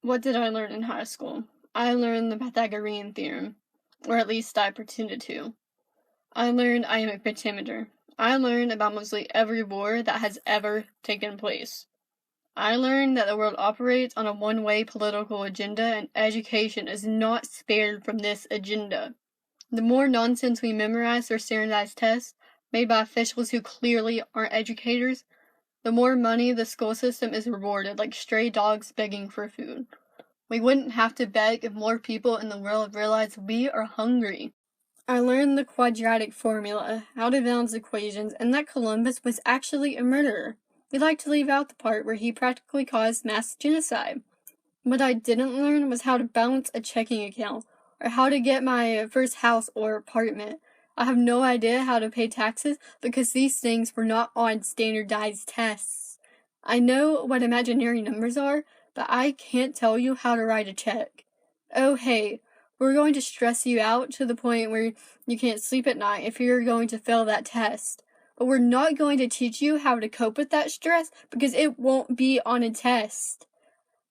What did I learn in high school? I learned the Pythagorean theorem, or at least I pretended to. I learned iambic pentameter. I learned about mostly every war that has ever taken place. I learned that the world operates on a one-way political agenda and education is not spared from this agenda. The more nonsense we memorize for standardized tests made by officials who clearly aren't educators, the more money the school system is rewarded like stray dogs begging for food. We wouldn't have to beg if more people in the world realized we are hungry. I learned the quadratic formula, how to balance equations, and that Columbus was actually a murderer. We like to leave out the part where he practically caused mass genocide. What I didn't learn was how to balance a checking account, or how to get my first house or apartment. I have no idea how to pay taxes because these things were not on standardized tests. I know what imaginary numbers are, but I can't tell you how to write a check. Oh hey, we're going to stress you out to the point where you can't sleep at night if you're going to fail that test. But we're not going to teach you how to cope with that stress because it won't be on a test.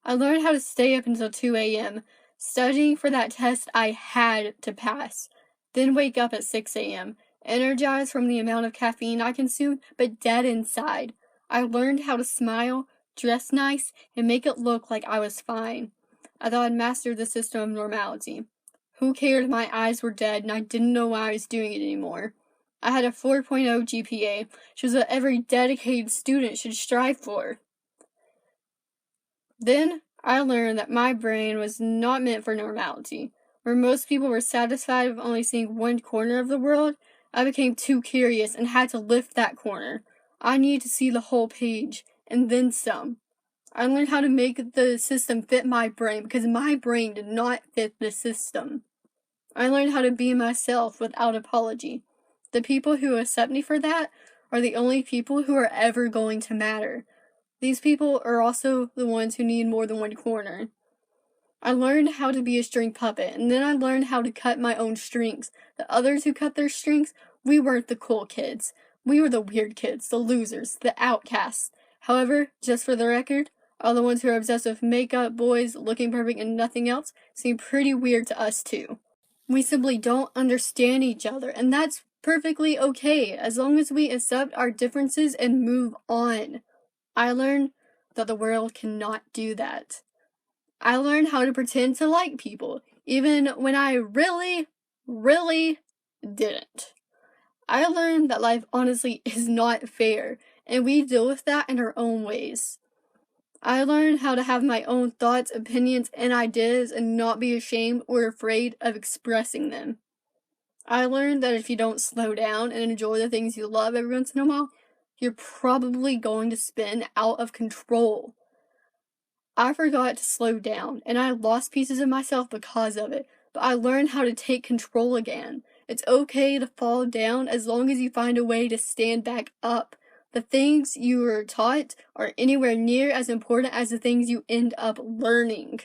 I learned how to stay up until 2 a.m., studying for that test I had to pass, then wake up at 6 a.m., energized from the amount of caffeine I consumed, but dead inside. I learned how to smile, dress nice, and make it look like I was fine. I thought I'd mastered the system of normality. Who cared if my eyes were dead and I didn't know why I was doing it anymore? I had a 4.0 GPA, which is what every dedicated student should strive for. Then I learned that my brain was not meant for normality. Where most people were satisfied with only seeing one corner of the world, I became too curious and had to lift that corner. I needed to see the whole page, and then some. I learned how to make the system fit my brain because my brain did not fit the system. I learned how to be myself without apology. The people who accept me for that are the only people who are ever going to matter. These people are also the ones who need more than one corner. I learned how to be a string puppet, and then I learned how to cut my own strings. The others who cut their strings, we weren't the cool kids. We were the weird kids, the losers, the outcasts. However, just for the record, all the ones who are obsessed with makeup, boys, looking perfect, and nothing else seem pretty weird to us too. We simply don't understand each other, and that's perfectly okay, as long as we accept our differences and move on. I learned that the world cannot do that. I learned how to pretend to like people, even when I really, really didn't. I learned that life honestly is not fair, and we deal with that in our own ways. I learned how to have my own thoughts, opinions, and ideas and not be ashamed or afraid of expressing them. I learned that if you don't slow down and enjoy the things you love every once in a while, you're probably going to spin out of control. I forgot to slow down, and I lost pieces of myself because of it, but I learned how to take control again. It's okay to fall down as long as you find a way to stand back up. The things you were taught are anywhere near as important as the things you end up learning.